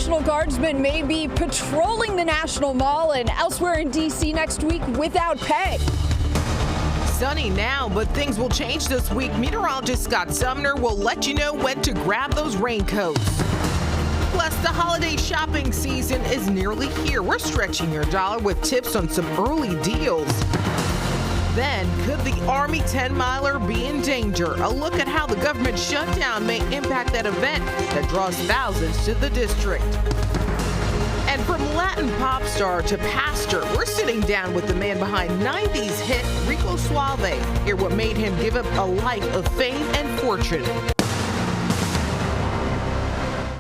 National Guardsmen may be patrolling the National Mall and elsewhere in D.C. next week without pay. Sunny now, but things will change this week. Meteorologist Scott Sumner will let you know when to grab those raincoats. Plus, the holiday shopping season is nearly here. We're stretching your dollar with tips on some early deals. Then, could the Army 10-miler be in danger? A look at how the government shutdown may impact that event that draws thousands to the district. And from Latin pop star to pastor, we're sitting down with the man behind 90s hit Rico Suave. Hear what made him give up a life of fame and fortune.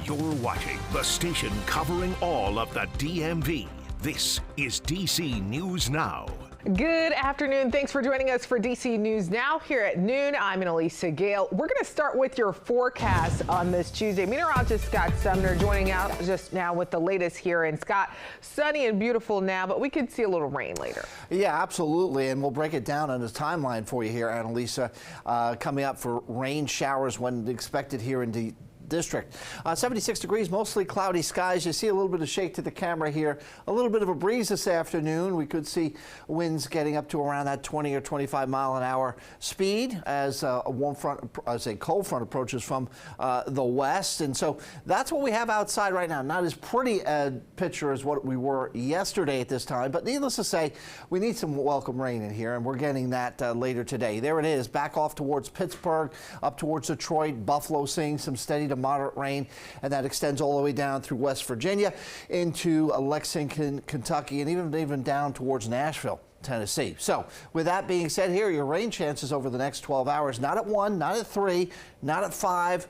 You're watching the station covering all of the DMV. This is DC News Now. Good afternoon. Thanks for joining us for DC News Now here at noon. I'm Annalisa Gale. We're going to start with your forecast on this Tuesday. Meteorologist Scott Sumner joining out just now with the latest here. And Scott, sunny and beautiful now, but we could see a little rain later. Yeah, absolutely. And we'll break it down on this timeline for you here, Annalisa. Coming up for rain showers when expected here in the district. 76 degrees, mostly cloudy skies. You see a little bit of shake to the camera here. A little bit of a breeze this afternoon. We could see winds getting up to around that 20 or 25 mile an hour speed as a cold front approaches from the west. And so that's what we have outside right now. Not as pretty a picture as what we were yesterday at this time, but needless to say, we need some welcome rain in here, and we're getting that later today. There it is, back off towards Pittsburgh, up towards Detroit, Buffalo, seeing some steady to moderate rain, and that extends all the way down through West Virginia into Lexington, Kentucky, and even down towards Nashville, Tennessee. So with that being said, here are your rain chances over the next 12 hours. Not at 1, not at 3, not at 5,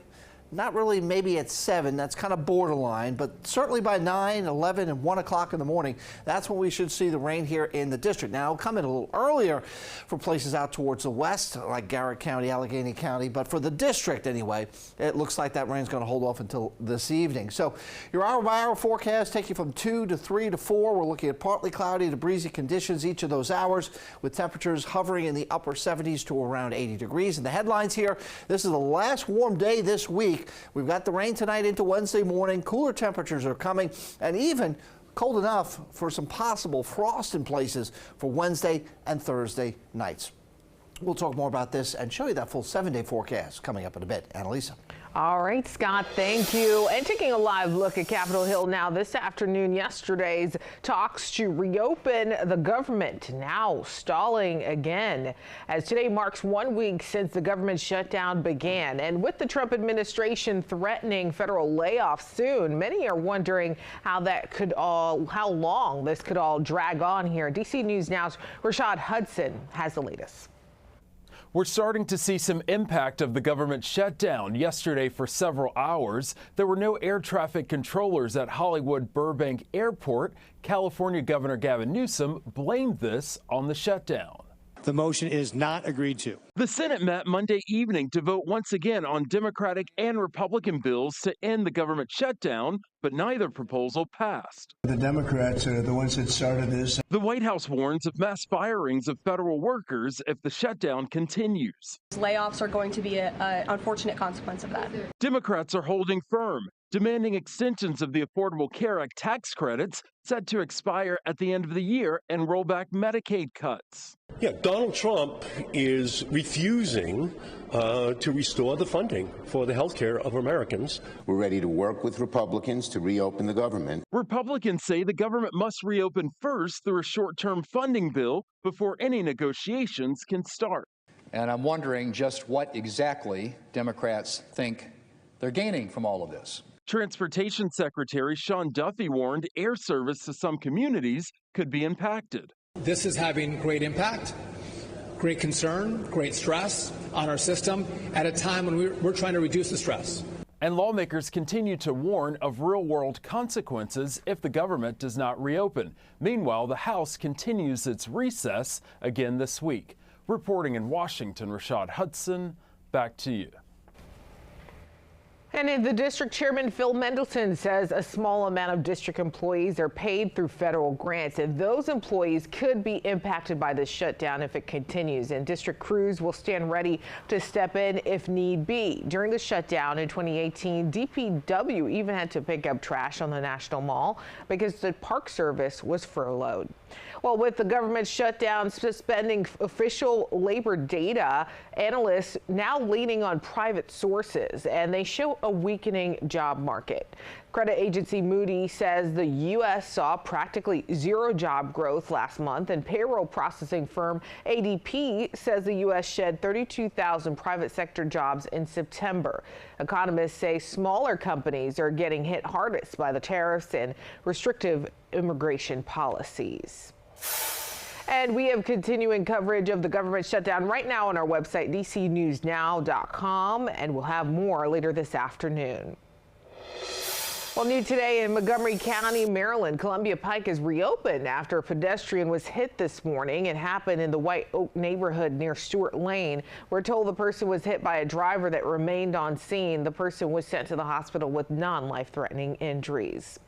not really maybe at 7. That's kind of borderline, but certainly by 9, 11, and 1 o'clock in the morning, that's when we should see the rain here in the district. Now, it'll come in a little earlier for places out towards the west, like Garrett County, Allegheny County, but for the district anyway, it looks like that rain's going to hold off until this evening. So your hour-by-hour forecast take you from 2 to 3 to 4. We're looking at partly cloudy to breezy conditions each of those hours, with temperatures hovering in the upper 70s to around 80 degrees. And the headlines here, this is the last warm day this week. We've got the rain tonight into Wednesday morning. Cooler temperatures are coming, and even cold enough for some possible frost in places for Wednesday and Thursday nights. We'll talk more about this and show you that full 7-day forecast coming up in a bit. Annalisa. All right, Scott, thank you. And taking a live look at Capitol Hill now this afternoon, yesterday's talks to reopen the government now stalling again, as today marks 1 week since the government shutdown began. And with the Trump administration threatening federal layoffs soon, many are wondering how long this could all drag on here. DC News Now's Rashad Hudson has the latest. We're starting to see some impact of the government shutdown. Yesterday, for several hours, there were no air traffic controllers at Hollywood Burbank Airport. California Governor Gavin Newsom blamed this on the shutdown. The motion is not agreed to. The Senate met Monday evening to vote once again on Democratic and Republican bills to end the government shutdown, but neither proposal passed. The Democrats are the ones that started this. The White House warns of mass firings of federal workers if the shutdown continues. Layoffs are going to be an unfortunate consequence of that. Democrats are holding firm, demanding extensions of the Affordable Care Act tax credits set to expire at the end of the year and roll back Medicaid cuts. Yeah, Donald Trump is refusing to restore the funding for the health care of Americans. We're ready to work with Republicans to reopen the government. Republicans say the government must reopen first through a short-term funding bill before any negotiations can start. And I'm wondering just what exactly Democrats think they're gaining from all of this. Transportation Secretary Sean Duffy warned air service to some communities could be impacted. This is having great impact, great concern, great stress on our system at a time when we're trying to reduce the stress. And lawmakers continue to warn of real-world consequences if the government does not reopen. Meanwhile, the House continues its recess again this week. Reporting in Washington, Rashad Hudson, back to you. And the district chairman, Phil Mendelson, says a small amount of district employees are paid through federal grants, and those employees could be impacted by this shutdown if it continues. And district crews will stand ready to step in if need be. During the shutdown in 2018, DPW even had to pick up trash on the National Mall because the Park Service was furloughed. Well, with the government shutdown suspending official labor data, analysts now leaning on private sources, and they show a weakening job market. Credit agency Moody's says the U.S. saw practically zero job growth last month, and payroll processing firm ADP says the U.S. shed 32,000 private sector jobs in September. Economists say smaller companies are getting hit hardest by the tariffs and restrictive immigration policies. And we have continuing coverage of the government shutdown right now on our website, dcnewsnow.com, and we'll have more later this afternoon. Well, new today in Montgomery County, Maryland, Columbia Pike is reopened after a pedestrian was hit this morning. It happened in the White Oak neighborhood near Stewart Lane. We're told the person was hit by a driver that remained on scene. The person was sent to the hospital with non-life-threatening injuries.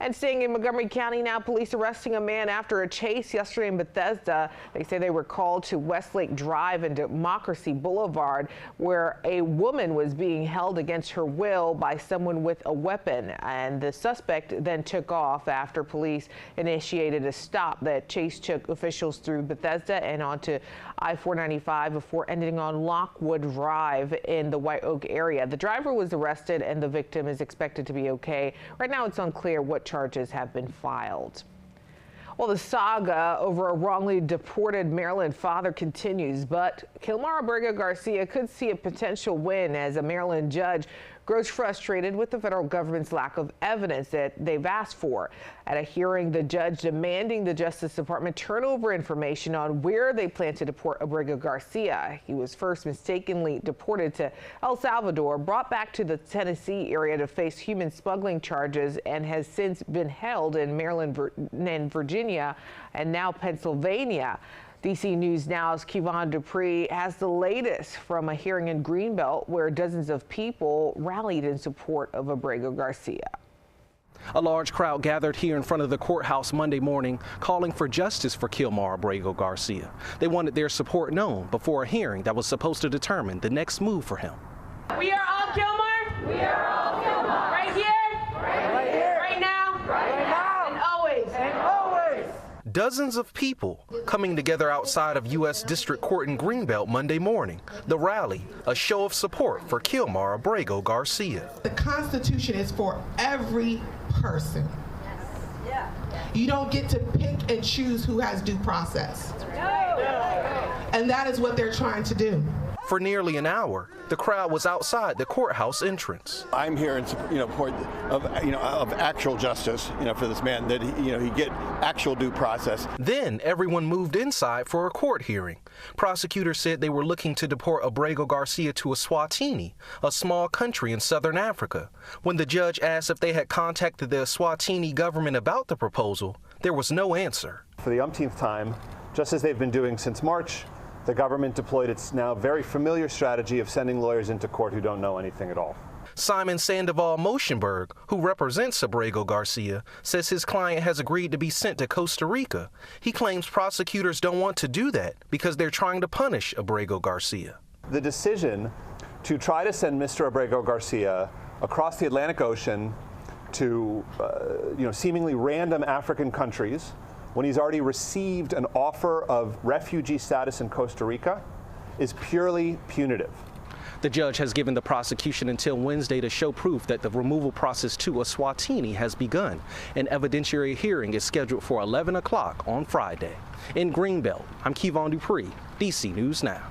And staying in Montgomery County now, police arresting a man after a chase yesterday in Bethesda. They say they were called to Westlake Drive and Democracy Boulevard, where a woman was being held against her will by someone with a weapon. And the suspect then took off after police initiated a stop. That chase took officials through Bethesda and onto I-495 before ending on Lockwood Drive in the White Oak area. The driver was arrested and the victim is expected to be okay. Right now it's unclear what charges have been filed. Well, the saga over a wrongly deported Maryland father continues, but Kilmar Abrego Garcia could see a potential win as a Maryland judge grows frustrated with the federal government's lack of evidence that they've asked for. At a hearing, the judge demanding the Justice Department turn over information on where they plan to deport Abrego Garcia. He was first mistakenly deported to El Salvador, brought back to the Tennessee area to face human smuggling charges, and has since been held in Maryland and Virginia and now Pennsylvania. DC News Now's Kevon Dupree has the latest from a hearing in Greenbelt where dozens of people rallied in support of Abrego Garcia. A large crowd gathered here in front of the courthouse Monday morning calling for justice for Kilmar Abrego Garcia. They wanted their support known before a hearing that was supposed to determine the next move for him. We are all Kilmar. We are all Kilmar. Right here. Right here. Right now. Right now. And always. And always. Dozens of people coming together outside of U.S. District Court in Greenbelt Monday morning. The rally, a show of support for Kilmar Abrego Garcia. The Constitution is for every person. Yes. You don't get to pick and choose who has due process. No. And that is what they're trying to do. For nearly an hour, the crowd was outside the courthouse entrance. I'm here in support of actual justice, for this man, that he get actual due process. Then everyone moved inside for a court hearing. Prosecutors said they were looking to deport Abrego Garcia to Eswatini, a small country in southern Africa. When the judge asked if they had contacted the Eswatini government about the proposal, there was no answer. For the umpteenth time, just as they've been doing since March, the government deployed its now very familiar strategy of sending lawyers into court who don't know anything at all. Simon Sandoval Moschenberg, who represents Abrego Garcia, says his client has agreed to be sent to Costa Rica. He claims prosecutors don't want to do that because they're trying to punish Abrego Garcia. The decision to try to send Mr. Abrego Garcia across the Atlantic Ocean to seemingly random African countries when he's already received an offer of refugee status in Costa Rica is purely punitive. The judge has given the prosecution until Wednesday to show proof that the removal process to Eswatini has begun. An evidentiary hearing is scheduled for 11 o'clock on Friday. In Greenbelt, I'm Kevon Dupree, DC News Now.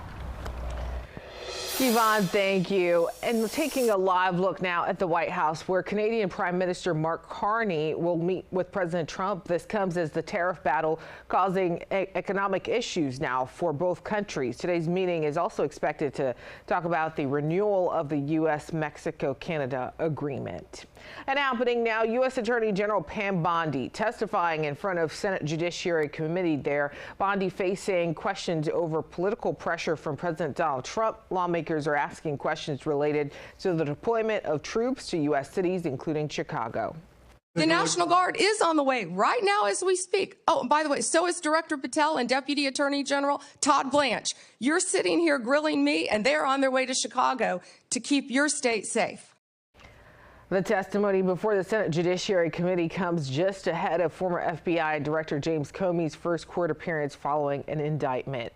Kevon, thank you. And taking a live look now at the White House, where Canadian Prime Minister Mark Carney will meet with President Trump. This comes as the tariff battle causing economic issues now for both countries. Today's meeting is also expected to talk about the renewal of the U.S.-Mexico-Canada agreement. And happening now, U.S. Attorney General Pam Bondi testifying in front of Senate Judiciary Committee there. Bondi facing questions over political pressure from President Donald Trump. Lawmakers lawmakers are asking questions related to the deployment of troops to U.S. cities, including Chicago. The National Guard is on the way right now as we speak. Oh, and by the way, so is Director Patel and Deputy Attorney General Todd Blanche. You're sitting here grilling me, and they're on their way to Chicago to keep your state safe. The testimony before the Senate Judiciary Committee comes just ahead of former FBI Director James Comey's first court appearance following an indictment.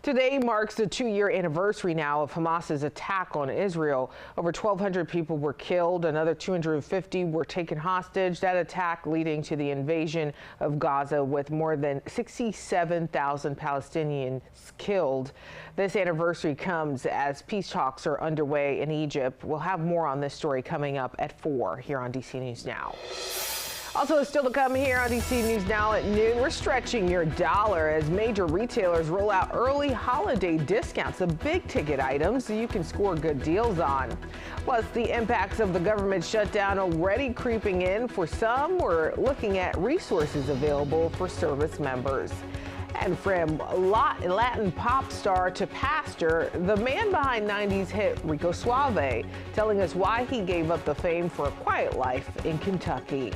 Today marks the 2-year anniversary now of Hamas's attack on Israel. Over 1,200 people were killed. Another 250 were taken hostage. That attack leading to the invasion of Gaza with more than 67,000 Palestinians killed. This anniversary comes as peace talks are underway in Egypt. We'll have more on this story coming up at 4 here on DC News Now. Also, still to come here on DC News Now at noon, we're stretching your dollar as major retailers roll out early holiday discounts of big ticket items so you can score good deals on. Plus, the impacts of the government shutdown already creeping in. For some, we're looking at resources available for service members. And from Latin pop star to pastor, the man behind 90s hit Rico Suave, telling us why he gave up the fame for a quiet life in Kentucky.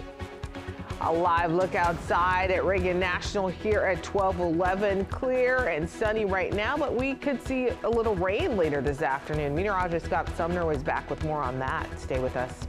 A live look outside at Reagan National here at 12:11. Clear and sunny right now, but we could see a little rain later this afternoon. Meteorologist Scott Sumner was back with more on that. Stay with us.